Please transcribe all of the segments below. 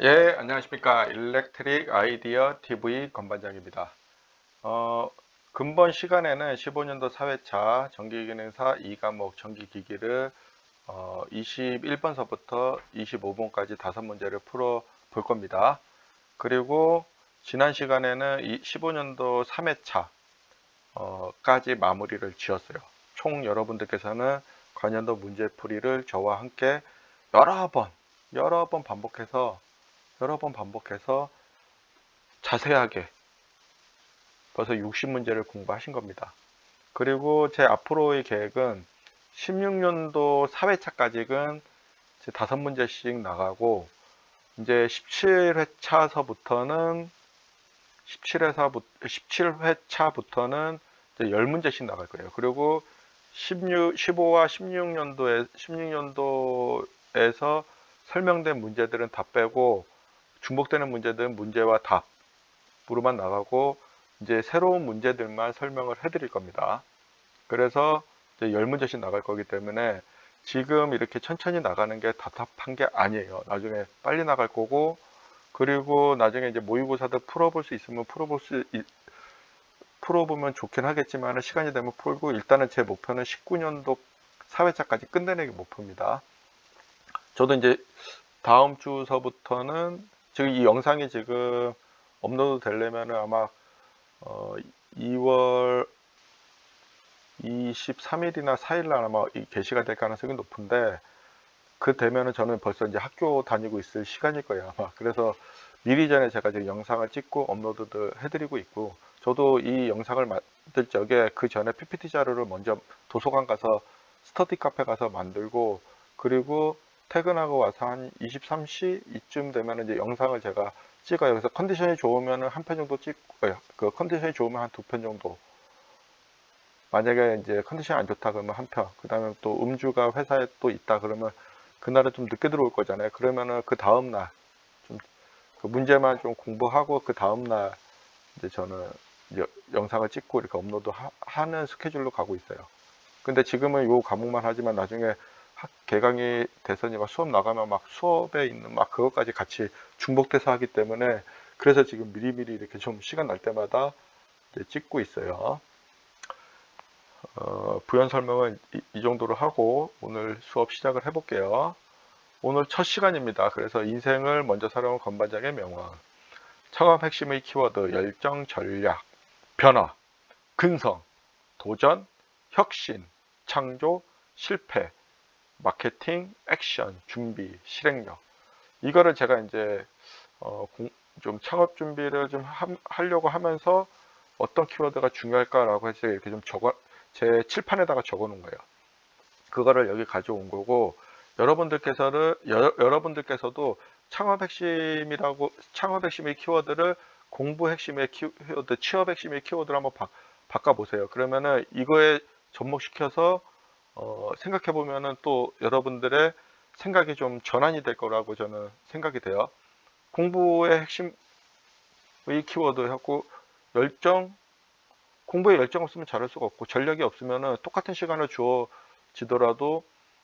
예, 안녕하십니까. 일렉트릭 아이디어 TV 건반장입니다. 어, 근본 시간에는 15년도 사회차 전기기능사 2과목 전기기기를 21번서부터 25번까지 5문제를 풀어 볼 겁니다. 그리고 지난 시간에는 15년도 3회차 까지 마무리를 지었어요. 총 여러분들께서는 관련도 문제풀이를 저와 함께 여러 번, 여러 번 반복해서 자세하게 벌써 60문제를 공부하신 겁니다. 그리고 제 앞으로의 계획은 16년도 4회차까지는 5문제씩 나가고 이제 17회차서부터는 17회차부터는 10문제씩 나갈 거예요. 그리고 15와 16년도에서 설명된 문제들은 다 빼고 중복되는 문제들은 문제와 답으로만 나가고 이제 새로운 문제들만 설명을 해드릴 겁니다. 그래서 이제 10문제씩 나갈 거기 때문에 지금 이렇게 천천히 나가는 게 답답한 게 아니에요. 나중에 빨리 나갈 거고, 그리고 나중에 이제 모의고사도 풀어볼 수 있으면 풀어보면 좋긴 하겠지만 시간이 되면 풀고, 일단은 제 목표는 19년도 사회차까지 끝내는 게 목표입니다. 저도 이제 다음 주서부터는 지금 이 영상이 지금 업로드 되려면 아마 2월 23일이나 4일날 아마 게시가 될 가능성이 높은데, 그 되면은 저는 벌써 이제 학교 다니고 있을 시간일 거예요, 아마. 그래서 미리 전에 제가 지금 영상을 찍고 업로드 해드리고 있고, 저도 이 영상을 만들 적에 그 전에 PPT 자료를 먼저 도서관 가서 스터디 카페 가서 만들고, 그리고 퇴근하고 와서 한 23시 이쯤 되면 이제 영상을 제가 찍어요. 그래서 컨디션이 좋으면 한 편 정도 찍고요. 그 컨디션이 좋으면 한 2편 정도. 만약에 이제 컨디션이 안 좋다 그러면 한 편, 그 다음에 또 음주가 회사에 또 있다 그러면 그날은 좀 늦게 들어올 거잖아요. 그러면은 그 다음날 좀 그 문제만 좀 공부하고 그 다음날 이제 저는 이제 영상을 찍고 이렇게 업로드 하는 스케줄로 가고 있어요. 근데 지금은 요 과목만 하지만 나중에 개강이 돼서니 막 수업 나가면 막 수업에 있는 막 그것까지 같이 중복돼서 하기 때문에, 그래서 지금 미리미리 이렇게 좀 시간 날 때마다 이제 찍고 있어요. 부연 설명은 이 정도로 하고 오늘 수업 시작을 해볼게요. 오늘 첫 시간입니다. 그래서 인생을 먼저 살아온 건반장의 명언. 창업 핵심의 키워드: 열정, 전략, 변화, 근성, 도전, 혁신, 창조, 실패, 마케팅, 액션, 준비, 실행력. 이거를 제가 이제 좀 창업 준비를 좀 하려고 하면서 어떤 키워드가 중요할까라고 해서 이렇게 좀 제 칠판에다가 적어 놓은 거예요. 그거를 여기 가져온 거고, 여러분들께서도 창업 핵심의 키워드를 공부 핵심의 키워드, 취업 핵심의 키워드를 한번 바꿔보세요. 그러면은 이거에 접목시켜서 생각해 보면은 또 여러분들의 생각이 좀 전환이 될 거라고 저는 생각이 돼요. 공부의 핵심의 키워드하고 열정, 공부에 열정 없으면 잘할 수가 없고, 전략이 없으면 똑같은 시간을 주어지더라도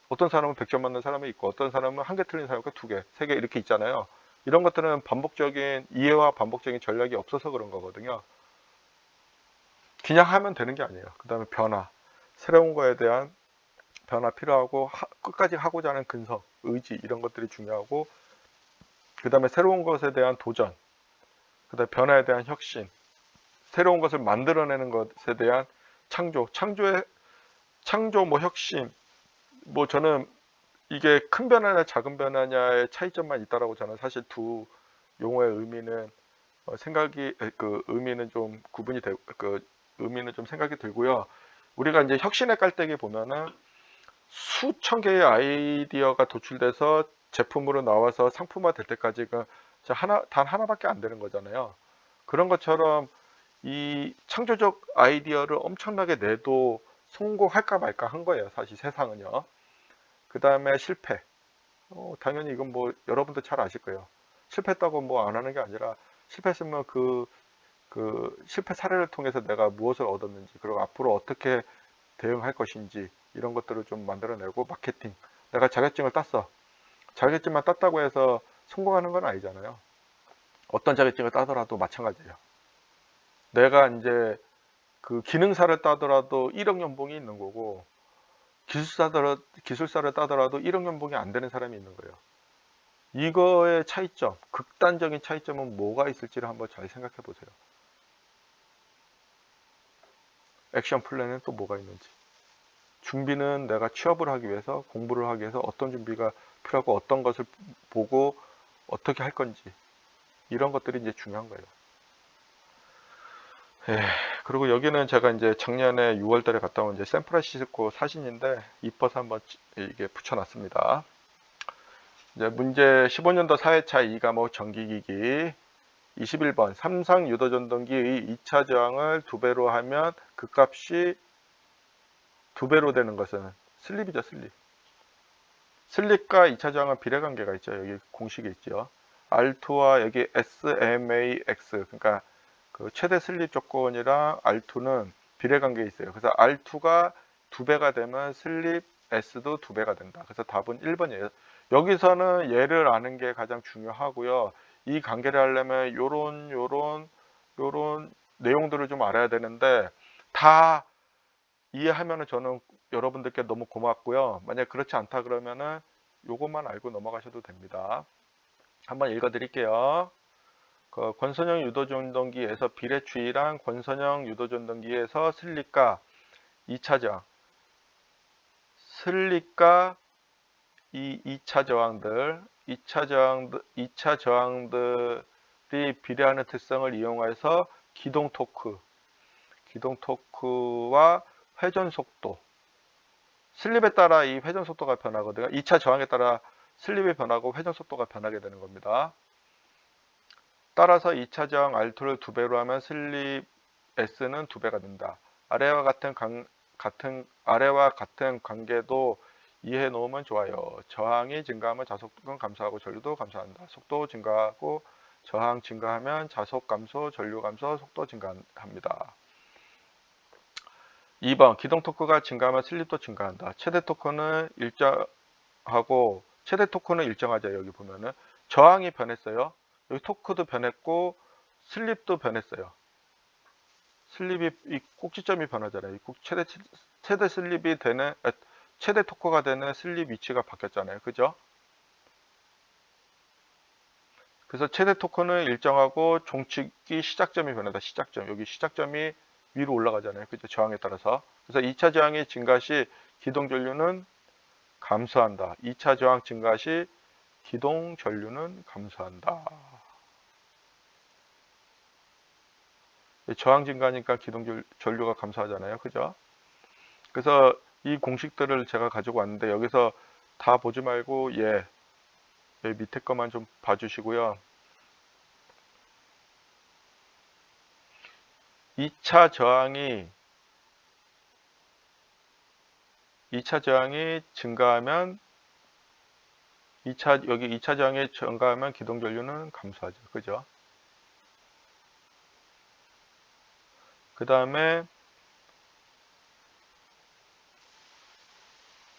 어떤 사람은 100점 맞는 사람이 있고 어떤 사람은 한 개 틀린 사람이 2개, 3개 이렇게 있잖아요. 이런 것들은 반복적인 이해와 반복적인 전략이 없어서 그런 거거든요. 그냥 하면 되는 게 아니에요. 그 다음에 변화, 새로운 거에 대한 변화 필요하고, 끝까지 하고자 하는 근성, 의지, 이런 것들이 중요하고, 그 다음에 새로운 것에 대한 도전, 그 다음에 변화에 대한 혁신, 새로운 것을 만들어내는 것에 대한 창조, 뭐 혁신, 뭐 저는 이게 큰 변화냐 작은 변화냐의 차이점만 있다라고, 저는 사실 두 용어의 의미는 그 의미는 좀 그 의미는 좀 생각이 들고요. 우리가 이제 혁신의 깔때기 보면은 수천 개의 아이디어가 도출돼서 제품으로 나와서 상품화 될 때까지가 단 하나밖에 안 되는 거잖아요. 그런 것처럼 이 창조적 아이디어를 엄청나게 내도 성공할까 말까 한 거예요, 사실 세상은요. 그 다음에 실패. 당연히 이건 뭐 여러분도 잘 아실 거예요. 실패했다고 뭐 안 하는 게 아니라, 실패했으면 그 실패 사례를 통해서 내가 무엇을 얻었는지, 그리고 앞으로 어떻게 대응할 것인지, 이런 것들을 좀 만들어내고, 마케팅. 내가 자격증을 땄어. 자격증만 땄다고 해서 성공하는 건 아니잖아요. 어떤 자격증을 따더라도 마찬가지예요. 내가 이제 그 기능사를 따더라도 1억 연봉이 있는 거고, 기술사를 따더라도 1억 연봉이 안 되는 사람이 있는 거예요. 이거의 차이점, 극단적인 차이점은 뭐가 있을지를 한번 잘 생각해 보세요. 액션 플랜은 또 뭐가 있는지. 준비는 내가 취업을 하기 위해서, 공부를 하기 위해서 어떤 준비가 필요하고 어떤 것을 보고 어떻게 할 건지, 이런 것들이 이제 중요한 거예요. 그리고 여기는 제가 이제 작년에 6월 달에 갔다 온 이제 샌프란시스코 사진인데, 이뻐서 한번 이게 붙여놨습니다. 이제 문제 15년도 4회차 2과목 전기기기 21번 삼성 유도전동기의 2차 저항을 2배로 하면 그 값이 2배로 되는 것은 슬립이죠, 슬립. 슬립과 2차 저항은 비례관계가 있죠. 여기 공식이 있죠. R2와 여기 SMAX, 그러니까 그 최대 슬립 조건이랑 R2는 비례관계에 있어요. 그래서 R2가 2배가 되면 슬립 S도 2배가 된다. 그래서 답은 1번이에요. 여기서는 얘를 아는 게 가장 중요하고요. 이 관계를 하려면 요런 내용들을 좀 알아야 되는데, 다 이해하면은 저는 여러분들께 너무 고맙고요. 만약 그렇지 않다 그러면은 요것만 알고 넘어가셔도 됩니다. 한번 읽어 드릴게요. 그 권선형 유도전동기에서 비례추이랑 권선형 유도전동기에서 슬립과 2차 저항, 슬립과 이 2차 저항들이 비례하는 특성을 이용해서 기동 토크와 회전 속도, 슬립에 따라 이 회전 속도가 변하거든요. 2차 저항에 따라 슬립이 변하고 회전 속도가 변하게 되는 겁니다. 따라서 2차 저항 R2를 2배로 하면 슬립 S는 2배가 된다. 아래와 같은 관계도 이해해 놓으면 좋아요. 저항이 증가하면 자속은 감소하고 전류도 감소한다. 속도 증가하고 저항 증가하면 자속 감소, 전류 감소, 속도 증가합니다. 2번 기동 토크가 증가하면 슬립도 증가한다. 최대 토크는 일정하죠. 여기 보면은 저항이 변했어요. 여기 토크도 변했고 슬립도 변했어요. 슬립이 이 꼭지점이 변하잖아요. 최대 슬립이 되는 최대 토크가 되는 슬립 위치가 바뀌었잖아요. 그죠? 그래서 최대 토크는 일정하고 종치기 시작점이 변하다. 여기 시작점이 위로 올라가잖아요. 그죠? 저항에 따라서. 그래서 2차 저항이 증가 시 기동 전류는 감소한다. 2차 저항 증가 시 기동 전류는 감소한다. 저항 증가니까 기동 전류가 감소하잖아요. 그죠? 그래서 이 공식들을 제가 가지고 왔는데, 여기서 다 보지 말고 여기 밑에 것만 좀 봐주시고요. 2차 저항이 증가하면 여기 2차 저항이 증가하면 기동 전류는 감소하죠. 그죠? 그 다음에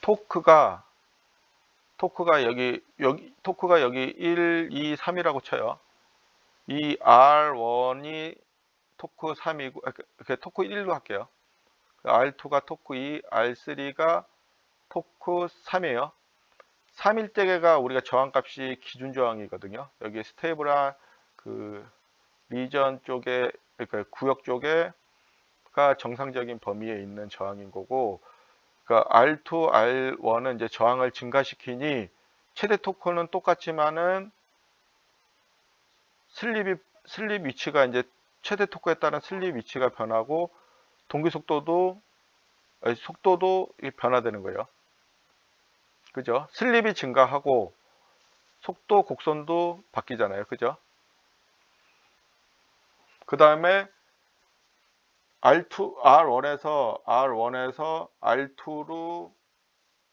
토크가 여기 1, 2, 3이라고 쳐요. 이 R1이 토크 3이고, 토크 1로 할게요. R2가 토크 2, R3가 토크 3이에요. 3일 때가 우리가 저항값이 기준 저항이거든요. 여기 스테이블한 그 리전 쪽에, 그러니까 구역 쪽에가 정상적인 범위에 있는 저항인 거고, 그러니까 R2, R1은 이제 저항을 증가시키니 최대 토크는 똑같지만은 슬립 위치가 이제 최대 토크에 따른 슬립 위치가 변하고 동기 속도도 변화되는 거예요. 그죠? 슬립이 증가하고 속도 곡선도 바뀌잖아요. 그죠? 그 다음에 R1에서 R2로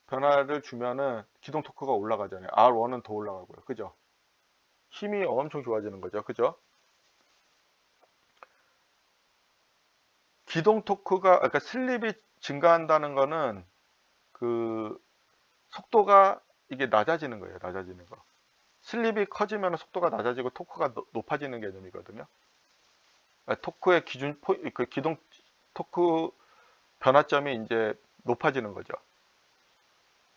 변화를 주면은 기동 토크가 올라가잖아요. R1은 더 올라가고요. 그죠? 힘이 엄청 좋아지는 거죠. 그죠? 기동 토크가, 그러니까 슬립이 증가한다는 거는 그 속도가 이게 낮아지는 거예요. 낮아지는 거. 슬립이 커지면 속도가 낮아지고 토크가 높아지는 개념이거든요. 토크의 그 기동 토크 변화점이 이제 높아지는 거죠.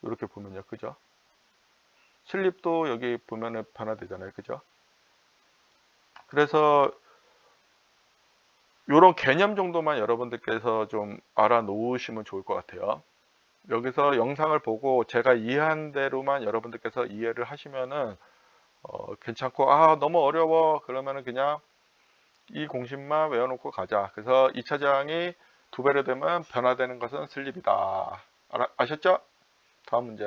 이렇게 보면요. 그죠? 슬립도 여기 보면은 변화되잖아요. 그죠? 그래서 이런 개념 정도만 여러분들께서 좀 알아놓으시면 좋을 것 같아요. 여기서 영상을 보고 제가 이해한 대로만 여러분들께서 이해를 하시면은 괜찮고, 너무 어려워 그러면은 그냥 이 공식만 외워놓고 가자. 그래서 2차 저항이 2배로 되면 변화되는 것은 슬립이다. 아셨죠? 다음 문제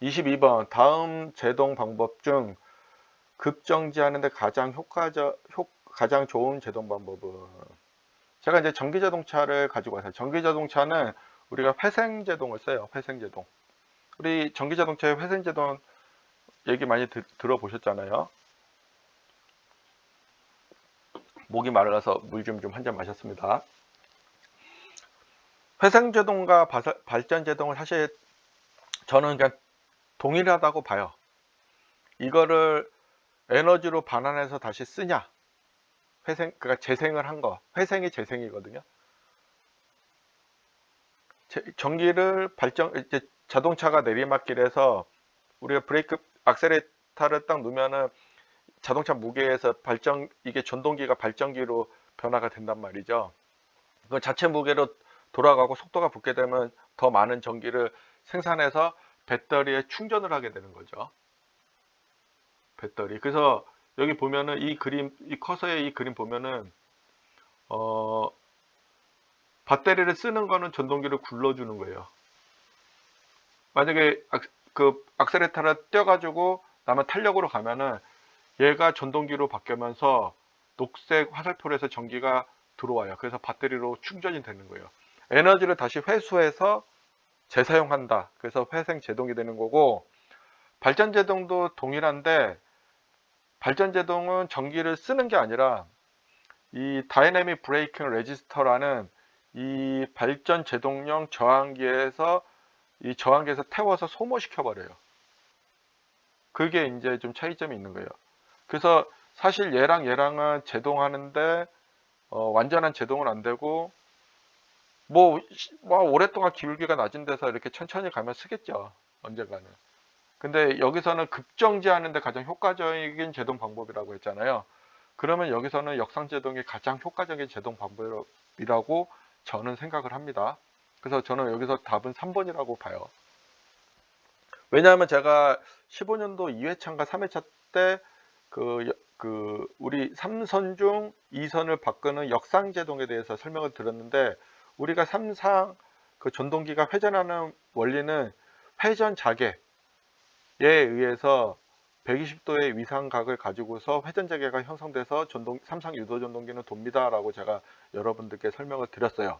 22번. 다음 제동 방법 중 급정지하는데 가장 좋은 제동 방법은? 제가 이제 전기 자동차를 가지고 왔어요. 전기 자동차는 우리가 회생 제동을 써요. 회생 제동. 우리 전기 자동차의 회생 제동 얘기 많이 들어보셨잖아요. 목이 마르가서 물 좀 한 잔 마셨습니다. 회생 제동과 발전 제동을 사실 저는 그냥 동일하다고 봐요. 이거를 에너지로 반환해서 다시 쓰냐, 그러니까 재생을 한 거, 회생이 재생이거든요. 전기를 이제 자동차가 내리막길에서 우리가 브레이크 악셀레터를 딱 누면은 자동차 무게에서 이게 전동기가 발전기로 변화가 된단 말이죠. 그 자체 무게로 돌아가고 속도가 붙게 되면 더 많은 전기를 생산해서 배터리에 충전을 하게 되는 거죠. 배터리. 그래서 여기 보면은 이 커서의 이 그림 보면은 배터리를 쓰는 거는 전동기를 굴러주는 거예요. 만약에 그 악셀레터를 떼어가지고 나면 탄력으로 가면은 얘가 전동기로 바뀌면서 녹색 화살표로 해서 전기가 들어와요. 그래서 배터리로 충전이 되는 거예요. 에너지를 다시 회수해서 재사용한다. 그래서 회생 제동이 되는 거고, 발전 제동도 동일한데 발전 제동은 전기를 쓰는 게 아니라 이 다이내믹 브레이킹 레지스터라는 이 발전 제동용 저항기에서 태워서 소모시켜 버려요. 그게 이제 좀 차이점이 있는 거예요. 그래서 사실 얘랑은 제동하는데 완전한 제동은 안 되고 뭐 오랫동안 기울기가 낮은 데서 이렇게 천천히 가면 쓰겠죠. 언젠가는. 근데 여기서는 급정지하는데 가장 효과적인 제동 방법이라고 했잖아요. 그러면 여기서는 역상제동이 가장 효과적인 제동 방법이라고 저는 생각을 합니다. 그래서 저는 여기서 답은 3번이라고 봐요. 왜냐하면 제가 15년도 2회차인가 3회차 때 우리 3선 중 2선을 바꾸는 역상제동에 대해서 설명을 드렸는데, 우리가 그 전동기가 회전하는 원리는 회전 자개에 의해서 120도의 위상각을 가지고서 회전 자개가 형성돼서 삼상 유도 전동기는 돕니다 라고 제가 여러분들께 설명을 드렸어요.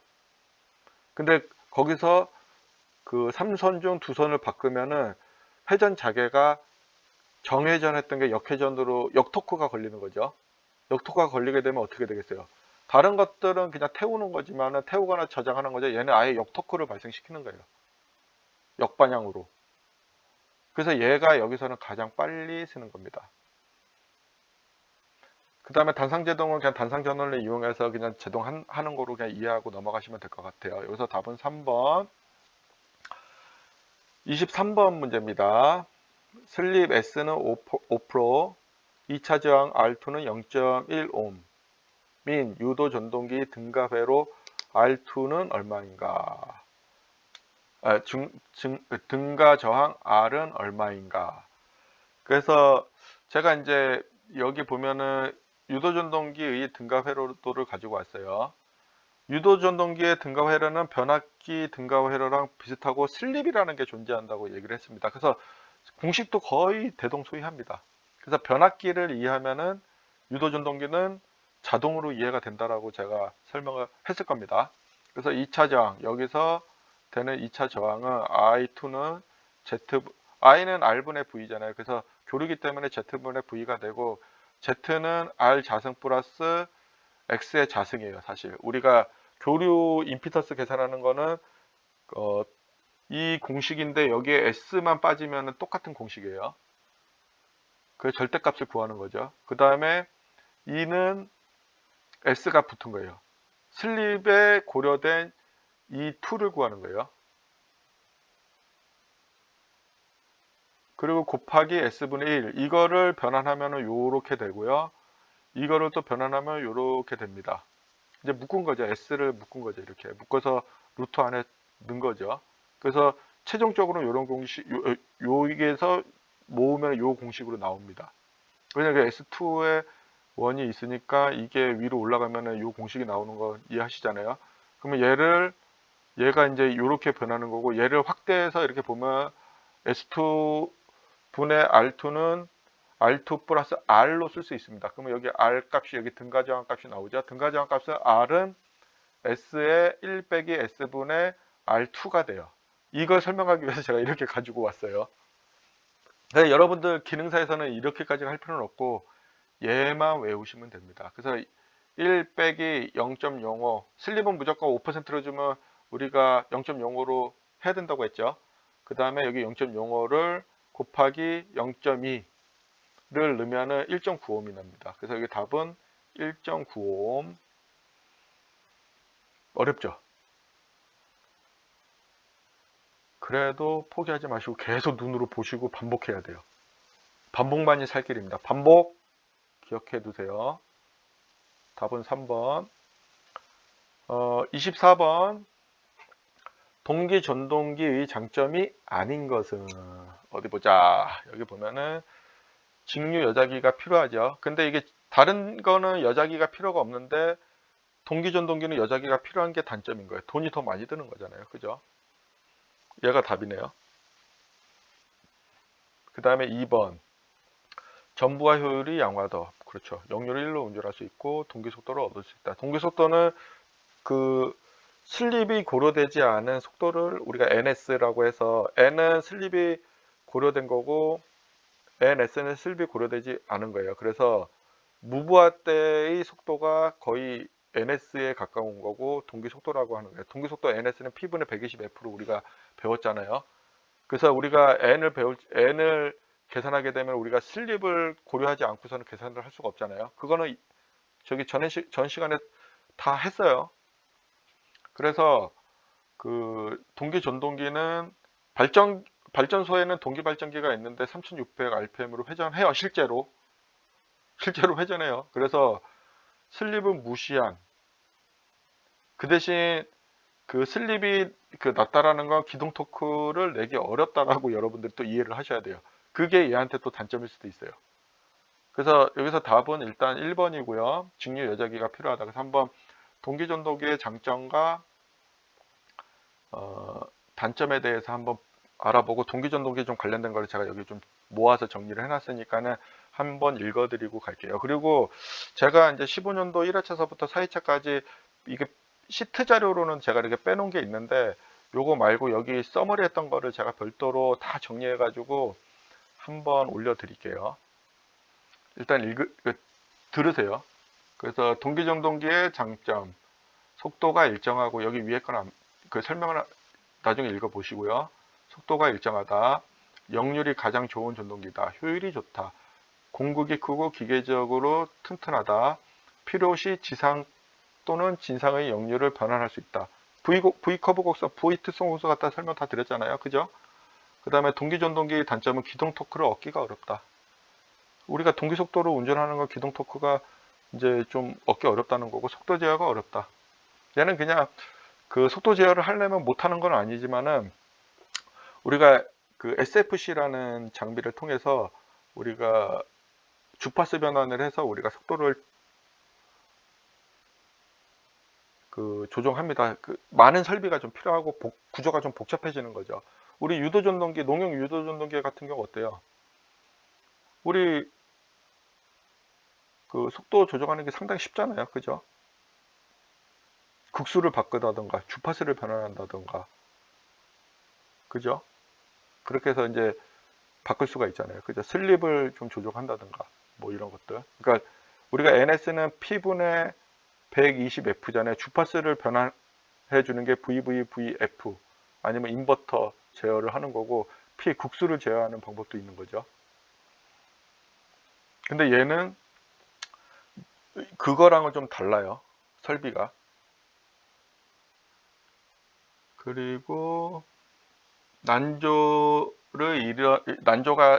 근데 거기서 그 3선 중 2선을 바꾸면은 회전 자개가 정회전했던 게 역회전으로 역토크가 걸리는 거죠. 역토크가 걸리게 되면 어떻게 되겠어요? 다른 것들은 그냥 태우는 거지만 태우거나 저장하는 거죠. 얘는 아예 역토크를 발생시키는 거예요. 역방향으로. 그래서 얘가 여기서는 가장 빨리 쓰는 겁니다. 그 다음에 단상제동은 그냥 단상전원을 이용해서 그냥 제동하는 거로 그냥 이해하고 넘어가시면 될 것 같아요. 여기서 답은 3번. 23번 문제입니다. 슬립 S는 5%, 2차 저항 R2는 0.1옴, 민 유도 전동기 등가회로 R2는 얼마인가? 등가 저항 R은 얼마인가? 그래서 제가 이제 여기 보면은 유도 전동기의 등가 회로도를 가지고 왔어요. 유도 전동기의 등가 회로는 변압기 등가 회로랑 비슷하고 슬립이라는 게 존재한다고 얘기를 했습니다. 그래서 공식도 거의 대동소이합니다. 그래서 변압기를 이해하면은 유도 전동기는 자동으로 이해가 된다라고 제가 설명을 했을 겁니다. 그래서 2차 저항, 여기서 되는 2차 저항은 I2는 I는 R분의 V잖아요. 그래서 교류기 때문에 Z분의 V가 되고, Z는 R 자승 플러스 X의 자승이에요. 사실 우리가 교류 임피던스 계산하는 거는 이 공식인데 여기에 S만 빠지면 똑같은 공식이에요. 그 절대값을 구하는 거죠. 그 다음에 E는 S가 붙은 거예요. 슬립에 고려된 E2를 구하는 거예요. 그리고 곱하기 S분의 1. 이거를 변환하면 요렇게 되고요. 이거를 또 변환하면 요렇게 됩니다. 이제 묶은 거죠. S를 묶은 거죠. 이렇게 묶어서 루트 안에 넣은 거죠. 그래서 최종적으로 요런 공식, 여기에서 모으면 요 공식으로 나옵니다. 왜냐면 S2에 1이 있으니까 이게 위로 올라가면은 요 공식이 나오는 거 이해하시잖아요. 그러면 얘가 이제 요렇게 변하는 거고, 얘를 확대해서 이렇게 보면 S2 분의 R2는 R2 플러스 R로 쓸 수 있습니다. 그러면 여기 R 값이 여기 등가정한 값이 나오죠. 등가정한 값은 R은 S의 1 빼기 S분의 R2가 돼요. 이걸 설명하기 위해서 제가 이렇게 가지고 왔어요. 근데 여러분들 기능사에서는 이렇게까지 할 필요는 없고 얘만 외우시면 됩니다. 그래서 1 빼기 0.05 슬립은 무조건 5%로 주면 우리가 0.05로 해야 된다고 했죠. 그 다음에 여기 0.05를 곱하기 0.2를 넣으면 1.95옴이 납니다. 그래서 여기 답은 1.95옴. 어렵죠? 그래도 포기하지 마시고 계속 눈으로 보시고 반복해야 돼요. 반복만이 살 길입니다. 반복 기억해 두세요. 답은 3번. 24번. 동기 전동기의 장점이 아닌 것은 어디 보자. 여기 보면은 직류 여자기가 필요하죠. 근데 이게 다른 거는 여자기가 필요가 없는데 동기 전동기는 여자기가 필요한 게 단점인 거예요. 돈이 더 많이 드는 거잖아요. 그죠? 얘가 답이네요. 그 다음에 2번. 전부와 효율이 양화더. 그렇죠. 역률을 1로 운전할 수 있고 동기 속도를 얻을 수 있다. 동기 속도는 그 슬립이 고려되지 않은 속도를 우리가 NS라고 해서 N은 슬립이 고려된 거고 NS는 슬립이 고려되지 않은 거예요. 그래서 무부하 때의 속도가 거의 NS에 가까운 거고 동기 속도라고 하는 거예요. 동기 속도 NS는 P분의 120F로 우리가 배웠잖아요. 그래서 우리가 N을 계산하게 되면 우리가 슬립을 고려하지 않고서는 계산을 할 수가 없잖아요. 그거는 저기 전 시간에 다 했어요. 그래서 그 동기 전동기는 발전소에는 동기 발전기가 있는데 3600 rpm으로 회전해요. 실제로 회전해요. 그래서 슬립은 무시한, 그 대신 그 슬립이 그 낮다라는 건 기동 토크를 내기 어렵다라고 여러분들이 또 이해를 하셔야 돼요. 그게 얘한테 또 단점일 수도 있어요. 그래서 여기서 답은 일단 1번이고요. 직류 여자기가 필요하다. 그래서 한번 동기 전동기의 장점과 단점에 대해서 한번 알아보고 동기 전동기 좀 관련된 거를 제가 여기 좀 모아서 정리를 해놨으니까는 한번 읽어드리고 갈게요. 그리고 제가 이제 15년도 1회차서부터 4회차까지 이게 시트 자료로는 제가 이렇게 빼놓은 게 있는데 요거 말고 여기 서머리 했던 거를 제가 별도로 다 정리해 가지고 한번 올려드릴게요. 일단 들으세요. 그래서 동기 전동기의 장점, 속도가 일정하고 여기 위에 거는 그 설명을 나중에 읽어보시고요. 속도가 일정하다. 역률이 가장 좋은 전동기다. 효율이 좋다. 공극이 크고 기계적으로 튼튼하다. 필요시 지상 또는 진상의 역률을 변환할 수 있다. V커브 곡선, V 특성 곡선 갖다 설명 다 드렸잖아요. 그죠? 그 다음에 동기 전동기의 단점은 기동 토크를 얻기가 어렵다. 우리가 동기 속도로 운전하는 건 기동 토크가 이제 좀 얻기 어렵다는 거고 속도 제어가 어렵다. 얘는 그냥 그 속도 제어를 하려면 못하는 건 아니지만은 우리가 그 SFC라는 장비를 통해서 우리가 주파수 변환을 해서 우리가 속도를 그 조정합니다. 그 많은 설비가 좀 필요하고 구조가 좀 복잡해지는 거죠. 우리 유도 전동기, 농용 유도 전동기 같은 경우 어때요? 우리 그 속도 조정하는 게 상당히 쉽잖아요. 그죠? 극수를 바꾸다던가 주파수를 변환한다던가 그죠? 그렇게 해서 이제 바꿀 수가 있잖아요. 그죠? 슬립을 좀 조정한다던가 뭐 이런 것들. 그러니까 우리가 NS는 P분의 120F잖아요. 주파수를 변환해 주는 게 VVVF 아니면 인버터 제어를 하는 거고 P 국수를 제어하는 방법도 있는 거죠. 근데 얘는 그거랑은 좀 달라요. 설비가. 그리고 난조가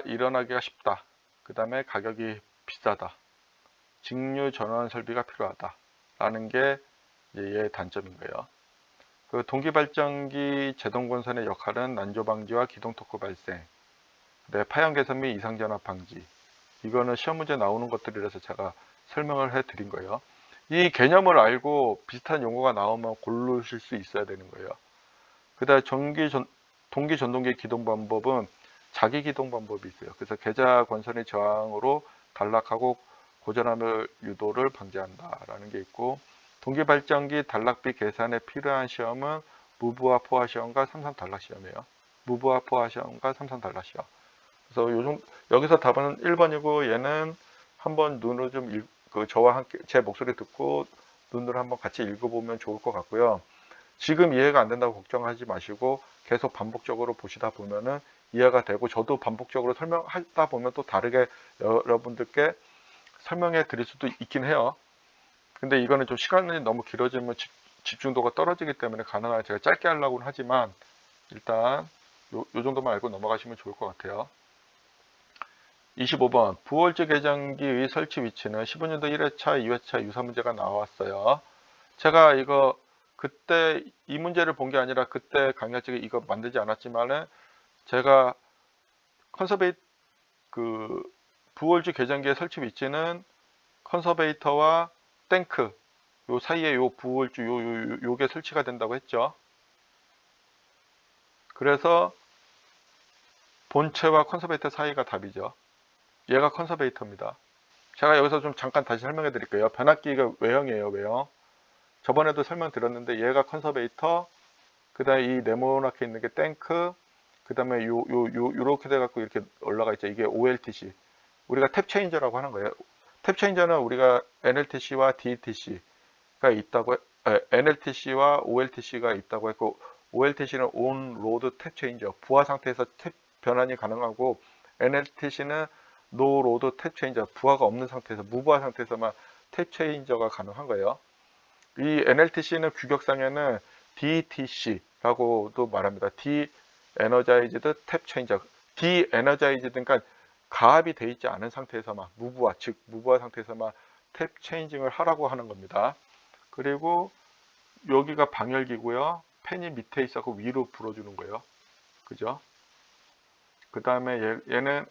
일어나기가 쉽다. 그 다음에 가격이 비싸다. 직류 전원 설비가 필요하다. 라는 게 얘의 단점인 거예요. 그 동기발전기 제동건선의 역할은 난조 방지와 기동 토크 발생, 파형 개선 및 이상 전압 방지. 이거는 시험 문제 나오는 것들이라서 제가 설명을 해 드린 거예요. 이 개념을 알고 비슷한 용어가 나오면 고르실 수 있어야 되는 거예요. 그 다음에 동기 전동기 기동 방법은 자기 기동 방법이 있어요. 그래서 계좌 권선의 저항으로 단락하고 고전함을 유도를 방지한다라는 게 있고, 동기 발전기 단락비 계산에 필요한 시험은 무브와 포화 시험과 삼삼 단락 시험이에요. 무브와 포화 시험과 삼삼 단락 시험. 그래서 여기서 답은 1번이고, 얘는 한번 눈으로 저와 함께 제 목소리 듣고 눈으로 한번 같이 읽어보면 좋을 것 같고요. 지금 이해가 안 된다고 걱정하지 마시고 계속 반복적으로 보시다 보면은 이해가 되고, 저도 반복적으로 설명하다 보면 또 다르게 여러분들께 설명해 드릴 수도 있긴 해요. 근데 이거는 좀 시간이 너무 길어지면 집중도가 떨어지기 때문에 가능한 제가 짧게 하려고는 하지만 일단 요 정도만 알고 넘어가시면 좋을 것 같아요. 25번 부월주 계량기의 설치 위치는 15년도 1회차, 2회차 유사 문제가 나왔어요. 제가 이거 그때 이 문제를 본 게 아니라 그때 강의할 적에 이거 만들지 않았지만은 제가 부월주 계량기의 설치 위치는 컨서베이터와 탱크 요 사이에 요 부월주 요게 설치가 된다고 했죠. 그래서 본체와 컨서베이터 사이가 답이죠. 얘가 컨서베이터입니다. 제가 여기서 좀 잠깐 다시 설명해 드릴게요. 변압기가 외형이에요, 외형. 저번에도 설명드렸는데 얘가 컨서베이터, 그 다음에 이 네모나게 있는 게 탱크, 그 다음에 요렇게 돼갖고 이렇게 올라가 있죠. 이게 OLTC. 우리가 탭 체인저라고 하는 거예요. 탭 체인저는 우리가 NLTC와 DTC가 있다고, NLTC와 OLTC가 있다고 했고, OLTC는 온 로드 탭 체인저, 부하 상태에서 탭 변환이 가능하고, NLTC는 노 로드 탭 체인저, 부하가 없는 상태에서, 무부하 상태에서만 탭 체인저가 가능한 거예요. 이 NLTC는 규격상에는 DTC라고도 말합니다. De-energized tap changer. De-energized, 그러니까 가압이 되어 있지 않은 상태에서만, 무부하, 즉 무부하 상태에서만 탭 체인징을 하라고 하는 겁니다. 그리고 여기가 방열기고요. 팬이 밑에 있어서 위로 불어주는 거예요. 그죠? 그 다음에 얘는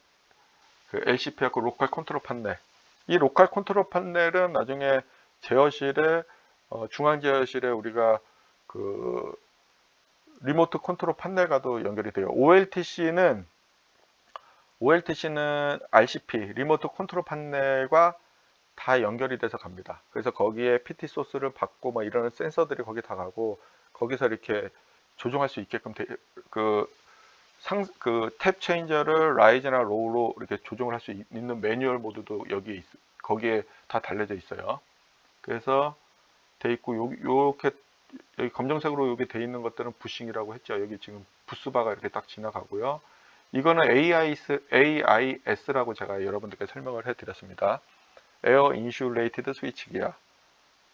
그 LCP하고 로컬 컨트롤 판넬. 이 로컬 컨트롤 판넬은 나중에 제어실에 중앙 제어실에 우리가 그 리모트 컨트롤 판넬과도 연결이 돼요. OLTC는 RCP 리모트 컨트롤 판넬과 다 연결이 돼서 갑니다. 그래서 거기에 PT 소스를 받고 뭐 이런 센서들이 거기 다 가고, 거기서 이렇게 조종할 수 있게끔 탭 체인저를 라이즈나 로우로 이렇게 조정을 할 수 있는 매뉴얼 모드도 거기에 다 달려져 있어요. 그래서 돼 있고, 요렇게 여기 검정색으로 여기 돼 있는 것들은 부싱이라고 했죠. 여기 지금 부스바가 이렇게 딱 지나가고요. 이거는 AIS라고 제가 여러분들께 설명을 해 드렸습니다. 에어 인슐레이티드 스위치기야.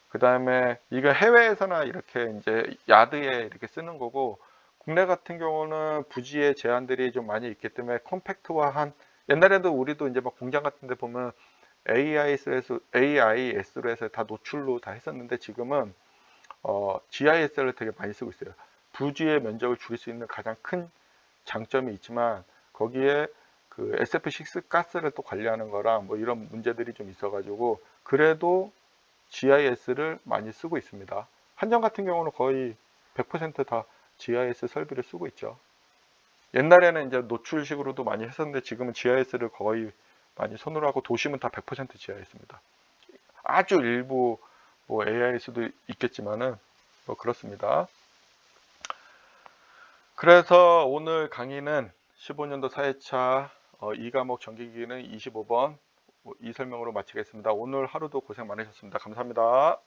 그 다음에 이거 해외에서나 이렇게 이제 야드에 이렇게 쓰는 거고, 국내 같은 경우는 부지의 제한들이 좀 많이 있기 때문에 컴팩트화한, 옛날에도 우리도 이제 막 공장 같은 데 보면 AIS로 해서 다 노출로 다 했었는데, 지금은 GIS를 되게 많이 쓰고 있어요. 부지의 면적을 줄일 수 있는 가장 큰 장점이 있지만, 거기에 그 SF6 가스를 또 관리하는 거랑 뭐 이런 문제들이 좀 있어가지고, 그래도 GIS를 많이 쓰고 있습니다. 한전 같은 경우는 거의 100%다 GIS 설비를 쓰고 있죠. 옛날에는 이제 노출식으로도 많이 했었는데 지금은 GIS를 거의 많이 손으로 하고, 도심은 다 100% GIS입니다. 아주 일부 뭐 AI일 수도 있겠지만은 뭐 그렇습니다. 그래서 오늘 강의는 15년도 4회차 2과목 전기기기는 25번 이 설명으로 마치겠습니다. 오늘 하루도 고생 많으셨습니다. 감사합니다.